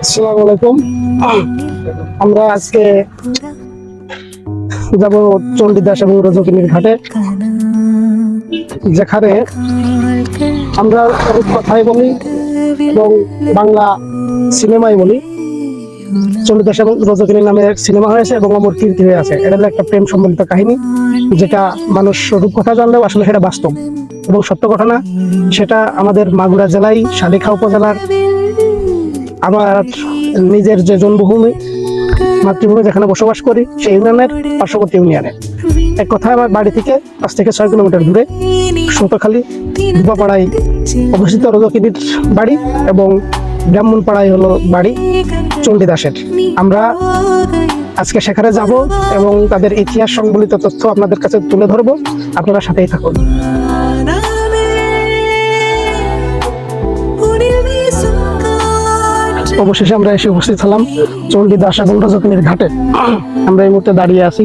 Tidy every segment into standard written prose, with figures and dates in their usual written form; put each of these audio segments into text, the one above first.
আসসালামু আলাইকুম। আমরা আজকে যাব চণ্ডীদাস এবং রজকিনীর ঘাটে, যেখানে আমরা কথাই বলি এবং বাংলা সিনেমায় বলি। চণ্ডীদাস এবং রজকিনী নামে সিনেমা হয়েছে এবং অমর কীর্তি হয়ে আছে। এটা হলো একটা প্রেম সম্বলিত কাহিনী, যেটা মানুষ রূপকথা জানলেও আসলে সেটা বাস্তব এবং সত্য ঘটনা। সেটা আমাদের মাগুরা জেলায় সালিখা উপজেলার আমার নিজের যে জন্মভূমি, মাতৃভূমি, যেখানে বসবাস করি, সেই ইউনিয়নের পার্শ্ববর্তী ইউনিয়নে। এক কথায় আমার বাড়ি থেকে 5 থেকে 6 কিলোমিটার দূরে সুতোখালী ধুপাপাড়ায় অবস্থিত রজকিনীর বাড়ি এবং ব্রাহ্মণপাড়ায় হলো বাড়ি চণ্ডীদাসের। আমরা আজকে সেখানে যাব এবং তাদের ইতিহাস সংবলিত তথ্য আপনাদের কাছে তুলে ধরবো। আপনারা সাথেই থাকুন। অবশেষে আমরা এসে উপস্থিত হলাম চণ্ডীদাস এবং রজকিনীর ঘাটে। আমরা এই মুহূর্তে দাঁড়িয়ে আছি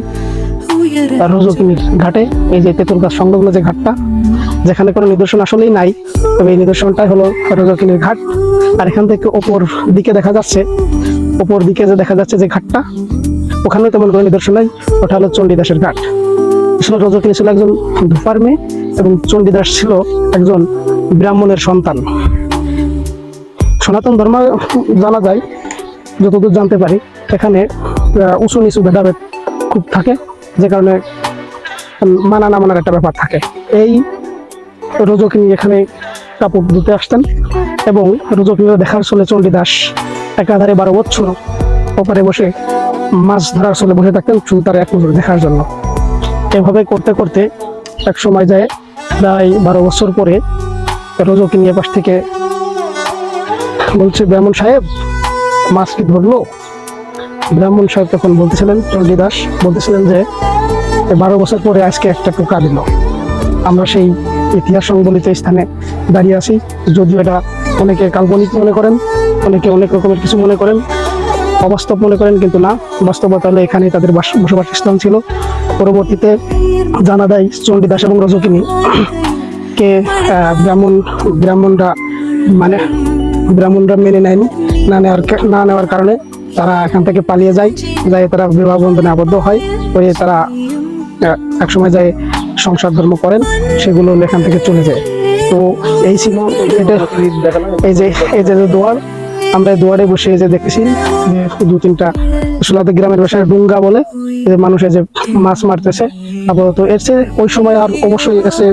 রজকিনীর ঘাটে। এই যে তেঁতুল গাছ সংলগ্ন যে ঘাটটা, যেখানে কোনো নিদর্শন আসলেই নাই, তবে এই নিদর্শনটাই হলো রজকিনীর ঘাট। আর এখান থেকে ওপর দিকে দেখা যাচ্ছে যে ঘাটটা, ওখানে তেমন কোনো নিদর্শন নাই। ওটা হলো চণ্ডীদাসের ঘাট। আসলে রজকিনী ছিল একজন ধূপার মেয়ে এবং চণ্ডীদাস ছিল একজন ব্রাহ্মণের সন্তান। সনাতন ধর্ম জানা যায়, যতদূর জানতে পারি, এখানে উঁচু নিচু ভেদাভেদ খুব থাকে, যে কারণে মানা না মানার একটা ব্যাপার থাকে। এই রজকিনী এখানে কাপড় ধুতে আসতেন এবং রজকিনী দেখার চলে চণ্ডীদাস একাধারে 12 বছর ওপারে বসে মাছ ধরার চলে বসে থাকতেন তার এক নজর দেখার জন্য। এভাবে করতে করতে এক সময় যায়, প্রায় 12 বছর পরে রজকিনী এপাশ থেকে বলছে, ব্রাহ্মণ সাহেব মাছ কি ধরলো? ব্রাহ্মণ সাহেব তখন বলতেছিলেন, চণ্ডীদাস বলতেছিলেন যে 12 বছর পরে আজকে একটা টোকা দিল। আমরা সেই ইতিহাস সংবলিত স্থানে দাঁড়িয়ে আছি। যদিও এটা অনেকে কাল্পনিক মনে করেন, অনেকে অনেক রকমের কিছু মনে করেন, অবাস্তব মনে করেন, কিন্তু না, বাস্তবতা হলে এখানেই তাদের বসবাস স্থান ছিল। পরবর্তীতে জানা যায় চণ্ডীদাস এবং রজকিনী কে ব্রাহ্মণরা মেনে নেয়নি। না নেওয়ার কারণে তারা এখান থেকে পালিয়ে যায়। তারা বিবাহ বন্ধনে আবদ্ধ হয়। ওই তারা একসময় যায় সংসার ধর্ম করেন, সেগুলো এখান থেকে চলে যায়। তো এই ছিল এই যে দুয়ার। আমরা দুয়ারে বসে যে দেখেছি যে 2-3টা আসলে গ্রামের ভাষায় ডুঙ্গা বলে, যে মানুষে যে মাছ মারতেছে আপাতত। এর চেয়ে ওই সময় আর অবশ্যই এসে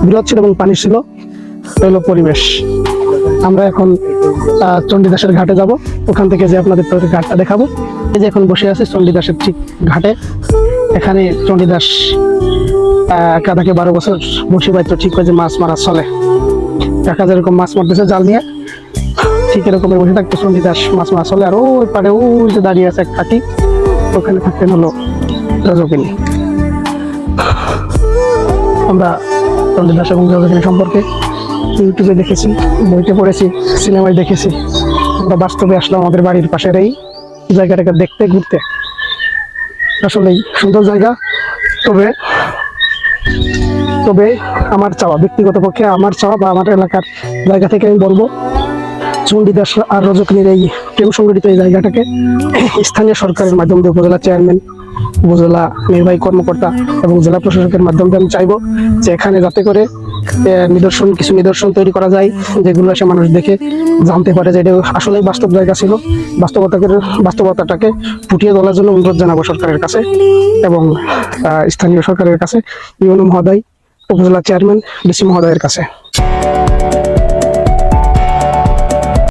বিরোধ ছিল এবং পানি ছিল, হলো পরিবেশ। আমরা এখন চণ্ডীদাসের ঘাটে যাব, ওখান থেকে যে আপনাদের ঘাটটা দেখাবো। এই যে এখন বসে আছে চণ্ডীদাসের ঠিক ঘাটে। এখানে চণ্ডীদাস একা থেকে 12 বছর বসে পাইতো ঠিক করে যে মাছ মারা চলে। একা যেরকম মাছ মারতেছে জাল নিয়ে, ঠিক এরকম বসে থাকতো চণ্ডীদাস, মাছ মারা চলে। আর ওই পাড়ে ওই যে দাঁড়িয়ে আছে এক কাঠি, ওখানে থাকতেন হলো রজকিনী। আমরা চণ্ডীদাস এবং রজকিনী সম্পর্কে ইউটিউবে দেখেছি, বইতে পড়েছি, সিনেমায় দেখেছি। আমরা বাস্তবে আসলাম আমাদের বাড়ির পাশের এই জায়গাটাকে দেখতে, ঘুরতে। আসলেই সুন্দর জায়গা। তবে আমার চাওয়া, ব্যক্তিগত পক্ষে আমার চাওয়া বা আমার এলাকার জায়গা থেকে আমি বলবো, চণ্ডীদাস আর রজকিনীর এই প্রেম সংগঠিত এই জায়গাটাকে স্থানীয় সরকারের মাধ্যমে, উপজেলা চেয়ারম্যান, উপজেলা নির্বাহী কর্মকর্তা এবং জেলা প্রশাসকের মাধ্যমে আমি চাইবো যে এখানে যাতে করে কিছু নিদর্শন তৈরি করা যায়, যেগুলো সে মানুষ দেখে জানতে পারে যে এটা আসলে বাস্তব জায়গা ছিল। বাস্তবতাটাকে ফুটিয়ে তোলার জন্য অনুরোধ জানাবো সরকারের কাছে এবং স্থানীয় সরকারের কাছে, ইউনো মহোদয়, উপজেলা চেয়ারম্যান, ডিসি মহোদয়ের কাছে।